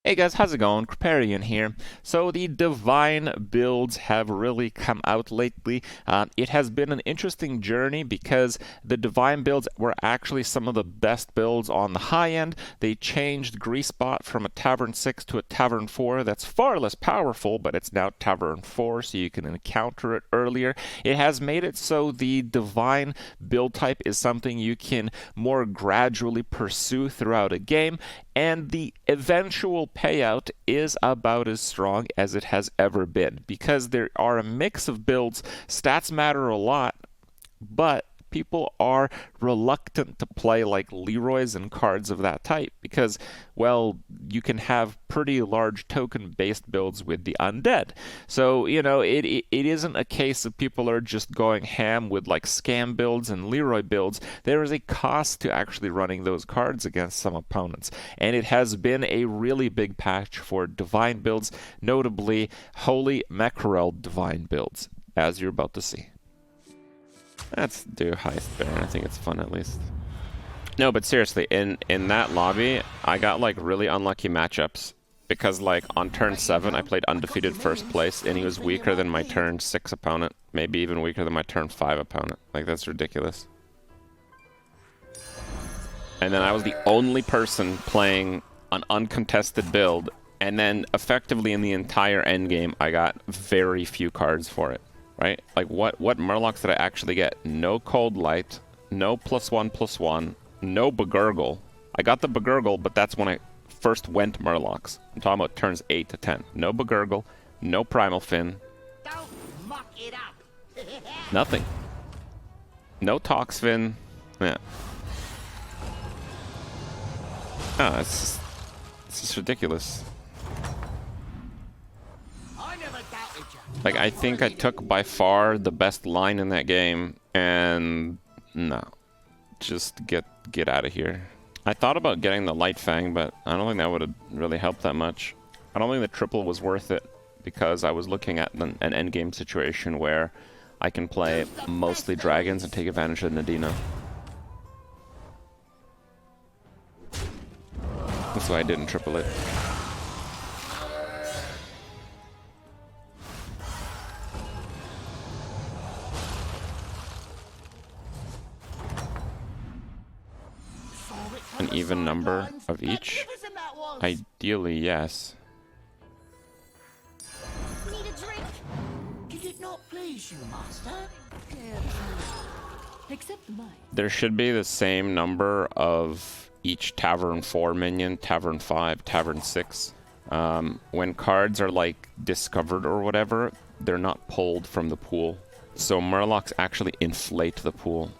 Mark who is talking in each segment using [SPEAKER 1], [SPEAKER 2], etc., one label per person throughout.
[SPEAKER 1] Hey guys, how's it going? Kripparrian here. So the Divine builds have really come out lately. It has been an interesting journey because the Divine builds were actually some of the best builds on the high end. They changed Greasebot from a Tavern 6 to a Tavern 4 that's far less powerful, but it's now Tavern 4, so you can encounter it earlier. It has made it so the Divine build type is something you can more gradually pursue throughout a game, and the eventual payout is about as strong as it has ever been because there are a mix of builds. Stats matter a lot, but people are reluctant to play like Leroy's and cards of that type because, well, you can have pretty large token-based builds with the undead. So, it isn't a case of people are just going ham with like scam builds and Leroy builds. There is a cost to actually running those cards against some opponents, and it has been a really big patch for Divine builds, notably Holy Mackerel Divine builds, as you're about to see. Let's do Heist Baron. I think it's fun at least. No, but seriously, in that lobby, I got like really unlucky matchups because like on turn 7 I played undefeated first place and he was weaker than my turn 6 opponent, maybe even weaker than my turn 5 opponent. Like that's ridiculous. And then I was the only person playing an uncontested build, and then effectively in the entire endgame I got very few cards for it. Right? Like, what Murlocs did I actually get? No Cold Light, no +1/+1, no Begurgle. I got the Begurgle, but that's when I first went Murlocs. I'm talking about turns 8 to 10. No Begurgle, no Primal Fin.
[SPEAKER 2] Don't muck it up.
[SPEAKER 1] Nothing. No Toxfin. Yeah. Ah, it's just ridiculous. Like, I think I took by far the best line in that game, and no. Just get out of here. I thought about getting the Light Fang, but I don't think that would have really helped that much. I don't think the triple was worth it, because I was looking at an endgame situation where I can play mostly dragons and take advantage of Nadina. That's why I didn't triple it. An even number of each? Ideally, yes.
[SPEAKER 2] Need a drink? Did it not please you, master?
[SPEAKER 3] Except mine.
[SPEAKER 1] There should be the same number of each Tavern 4 minion, Tavern 5, Tavern 6. When cards are like discovered or whatever, they're not pulled from the pool. So Murlocs actually inflate the pool.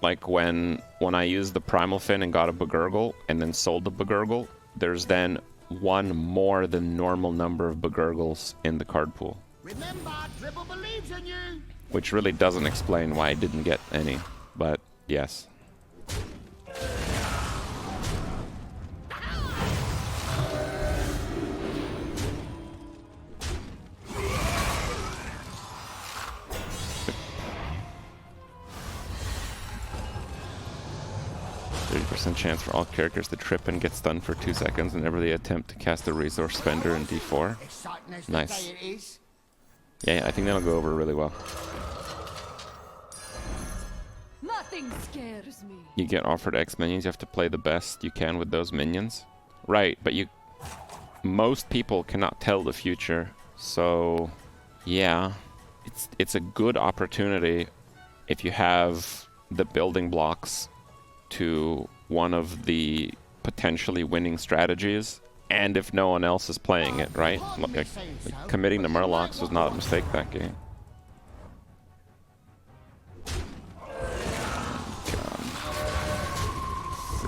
[SPEAKER 1] Like when I used the Primal Fin and got a Begurgle and then sold the Begurgle, there's then one more than normal number of Begurgles in the card pool.
[SPEAKER 2] Remember, Dribble believes in you.
[SPEAKER 1] Which really doesn't explain why I didn't get any, but yes. Chance for all characters to trip and get stunned for 2 seconds whenever they attempt to cast a resource spender in D4. Nice. Yeah, I think that'll go over really well.
[SPEAKER 3] Nothing scares me.
[SPEAKER 1] You get offered X minions, you have to play the best you can with those minions. Right, but most people cannot tell the future, so yeah, it's a good opportunity if you have the building blocks to one of the potentially winning strategies, and if no one else is playing it, right? Like committing to Murlocs was not a mistake that game. God.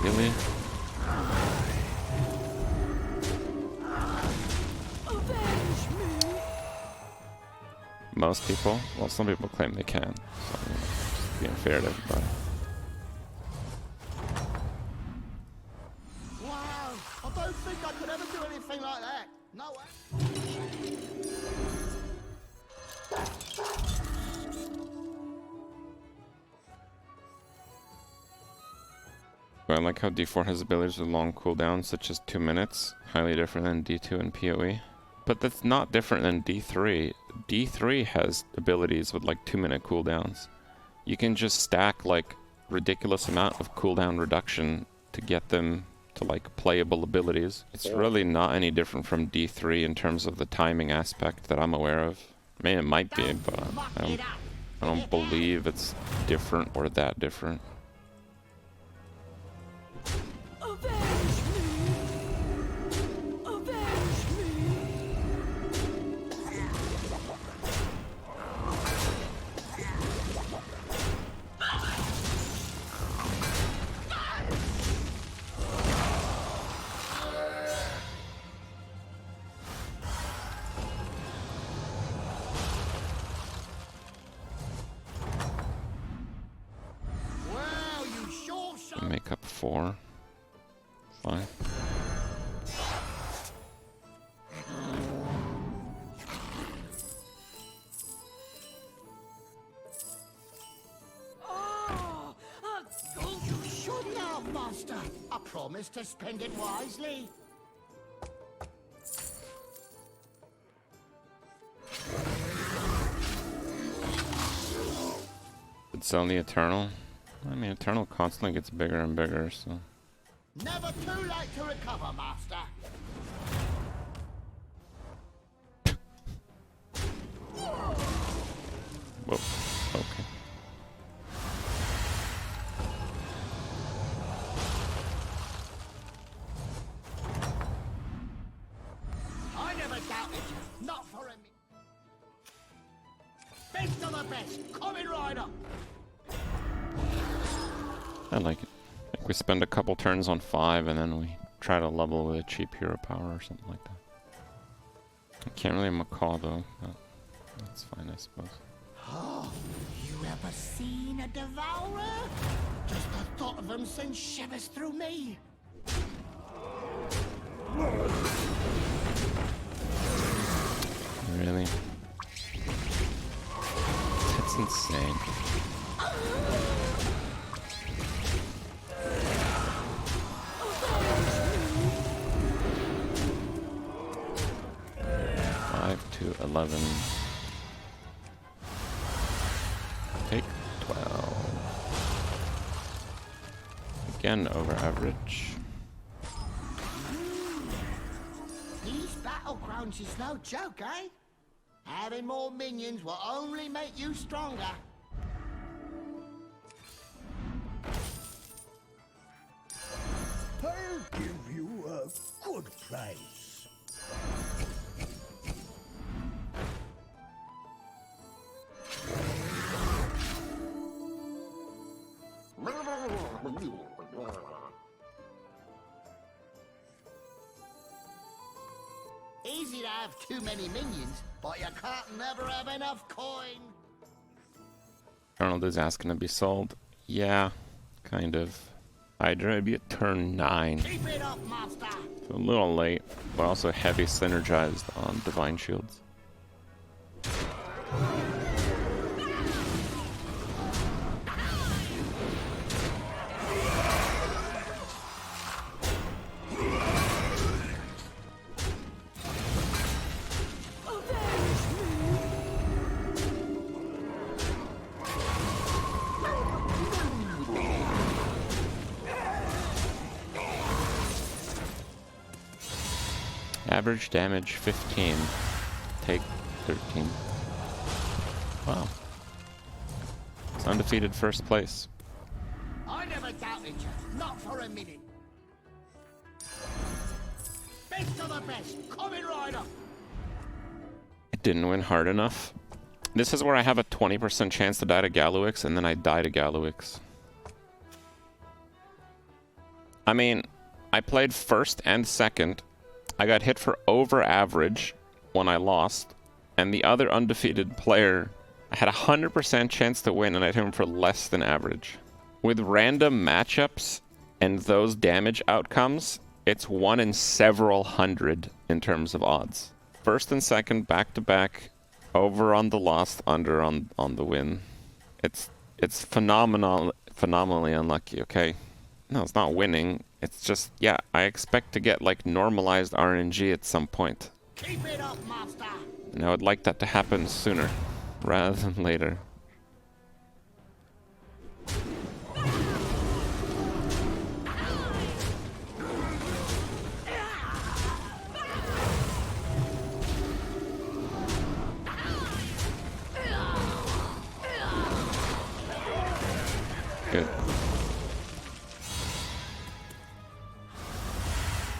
[SPEAKER 1] Really? Most people? Well, some people claim they can, so just being fair to everybody.
[SPEAKER 2] I don't think I could ever do anything like that. No way.
[SPEAKER 1] I like how D4 has abilities with long cooldowns, such as 2 minutes. Highly different than D2 and PoE. But that's not different than D3. D3 has abilities with like 2-minute cooldowns. You can just stack like ridiculous amount of cooldown reduction to get them to like playable abilities. It's really not any different from D3 in terms of the timing aspect that I'm aware of. I mean, it might be, but I don't believe it's different or that different. Make up 4. 5.
[SPEAKER 2] You should have, Master. I promise to spend it wisely.
[SPEAKER 1] It's only Eternal. I mean, Eternal constantly gets bigger and bigger, so...
[SPEAKER 2] Never too late to recover, Master.
[SPEAKER 1] Whoa, okay.
[SPEAKER 2] I never doubted you. Not for a minute. Best of the best. Coming right up.
[SPEAKER 1] I like it. I think we spend a couple turns on 5 and then we try to level with a cheap hero power or something like that. I can't really macaw though, but that's fine, I suppose.
[SPEAKER 2] Oh, you ever seen a devourer? Just the thought of them sends shivers through me.
[SPEAKER 1] Really? That's insane. To 11. Take 12. Again, over average.
[SPEAKER 2] These battlegrounds is no joke, eh? Having more minions will only make you stronger.
[SPEAKER 4] I'll give you a good price.
[SPEAKER 2] Easy to have too many minions, but you can't never have enough coin.
[SPEAKER 1] Arnold is asking to be sold. Yeah, kind of. Hydra would be at turn 9.
[SPEAKER 2] Keep it up, Master.
[SPEAKER 1] So a little late, but also heavy synergized on Divine Shields. Average damage 15. Take 13. Wow. It's undefeated first place.
[SPEAKER 2] I never doubted you, not for a minute. Best of the best, coming right up.
[SPEAKER 1] It didn't win hard enough. This is where I have a 20% chance to die to Galluix, and then I die to Galluix. I mean, I played first and second. I got hit for over average when I lost, and the other undefeated player, I had a 100% chance to win, and I hit him for less than average. With random matchups and those damage outcomes, it's 1 in several hundred in terms of odds. First and second, back to back, over on the lost, under on the win. It's phenomenally unlucky, okay? No, it's not winning. It's just, yeah, I expect to get like normalized RNG at some point.
[SPEAKER 2] Keep it up, master.
[SPEAKER 1] And I would like that to happen sooner rather than later. Good.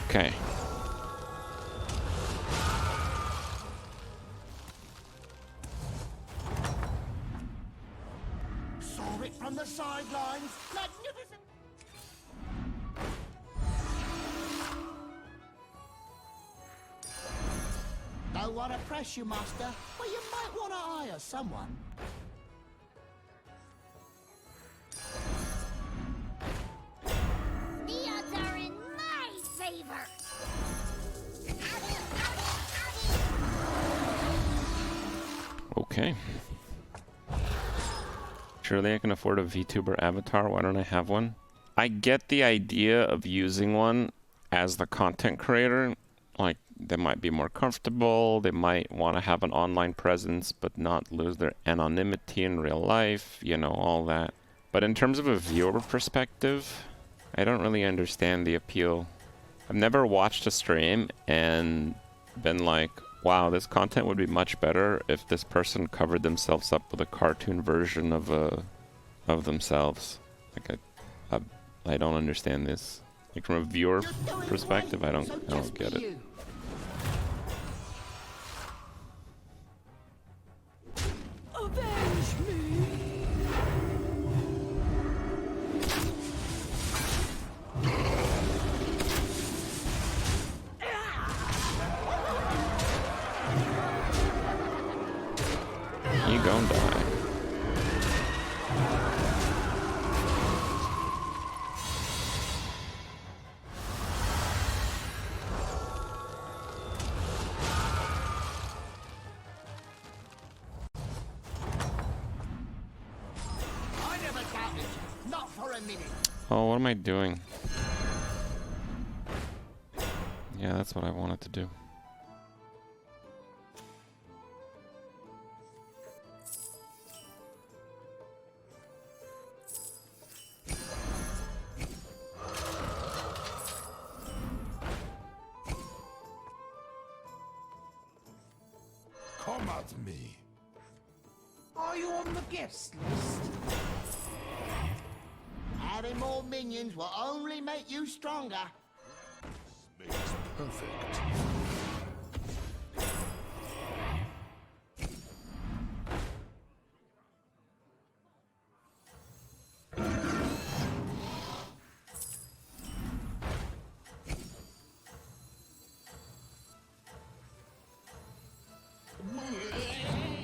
[SPEAKER 1] Okay.
[SPEAKER 2] Saw it from the sidelines. Magnificent. Don't want to press you, master, but you might want to hire someone.
[SPEAKER 5] The odds are in my favor.
[SPEAKER 1] Okay. Surely I can afford a VTuber avatar. Why don't I have one? I get the idea of using one as the content creator. Like, they might be more comfortable. They might want to have an online presence but not lose their anonymity in real life. You know, all that. But in terms of a viewer perspective, I don't really understand the appeal. I've never watched a stream and been like, wow, this content would be much better if this person covered themselves up with a cartoon version of themselves. Like, I don't understand this. Like, from a viewer perspective, I don't get it.
[SPEAKER 3] Avenge me!
[SPEAKER 1] You gon' die.
[SPEAKER 2] I never doubted you. Not for a minute.
[SPEAKER 1] Oh, what am I doing? Yeah, that's what I wanted to do.
[SPEAKER 4] Come at me.
[SPEAKER 2] Are you on the guest list? Having more minions will only make you stronger.
[SPEAKER 4] Makes perfect.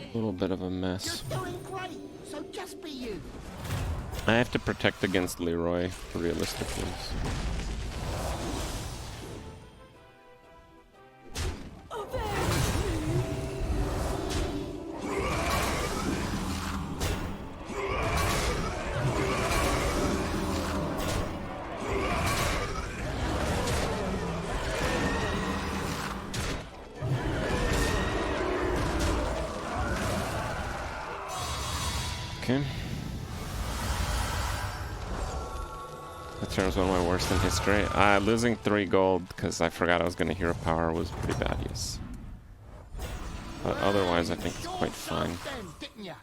[SPEAKER 1] A little bit of a mess.
[SPEAKER 2] You're doing great, so just be you.
[SPEAKER 1] I have to protect against Leroy, realistically. Okay. That turn was one of my worst in history. Losing 3 gold because I forgot I was going to hero power was pretty bad, yes. But otherwise, I think it's quite fine.
[SPEAKER 2] Then, didn't ya?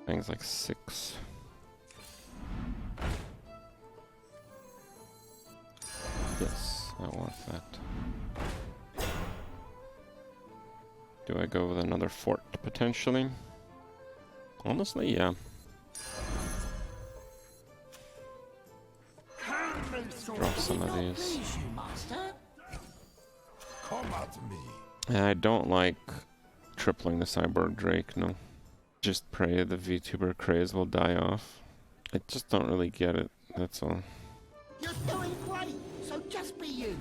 [SPEAKER 1] Things like 6. Yes, I want that. Do I go with another fort, potentially? Honestly, yeah. Drop some of these.
[SPEAKER 2] Please, you master.
[SPEAKER 4] Come at me.
[SPEAKER 1] And I don't like tripling the Cyborg Drake, no. Just pray the VTuber craze will die off. I just don't really get it, that's all.
[SPEAKER 2] You're doing great, so just be you.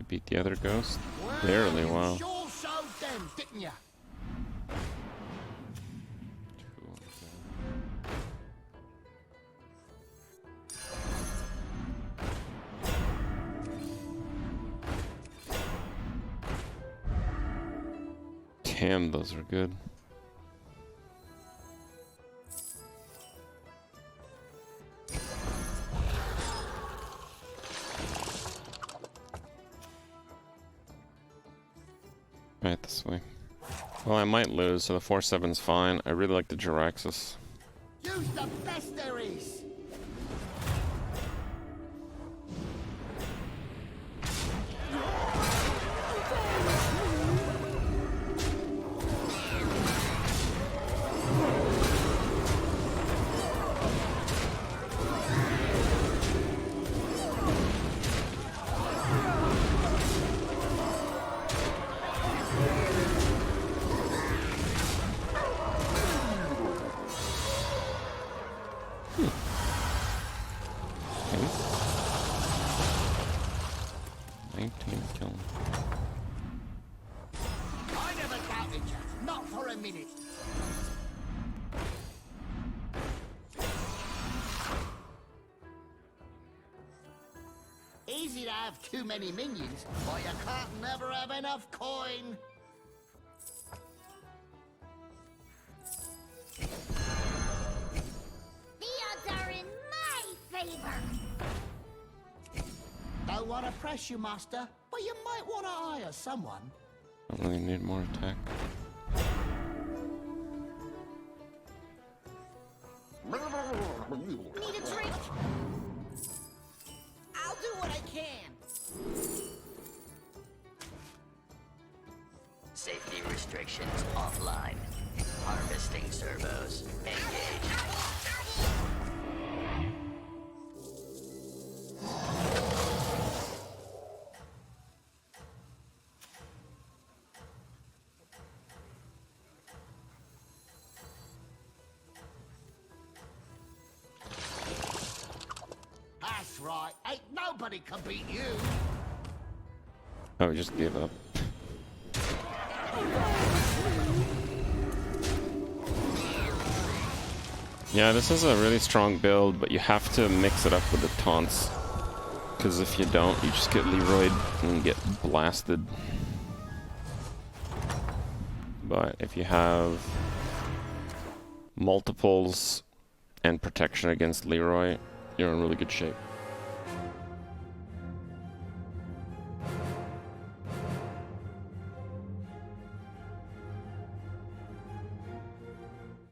[SPEAKER 1] beat the other ghost? Barely,
[SPEAKER 2] You
[SPEAKER 1] wow.
[SPEAKER 2] sure showed them, didn't ya?
[SPEAKER 1] Damn, those are good. Right, this way. Well, I might lose, so the 4-7's fine. I really like the Jiraxis.
[SPEAKER 2] Use the best there is. I never doubted you, not for a minute. Easy to have too many minions, but you can't never have enough coin.
[SPEAKER 5] The odds are in my favor.
[SPEAKER 2] Don't want to press you, Master, but you might want to hire someone.
[SPEAKER 1] Don't really need more attack.
[SPEAKER 5] Need a drink?
[SPEAKER 2] I'll do what I can.
[SPEAKER 6] Safety restrictions offline. Harvesting servos. Engage.
[SPEAKER 2] That's right. Ain't nobody can beat you.
[SPEAKER 1] Oh, we just gave up. Yeah, this is a really strong build, but you have to mix it up with the taunts. Because if you don't, you just get Leroyed and get blasted. But if you have multiples and protection against Leroy, you're in really good shape.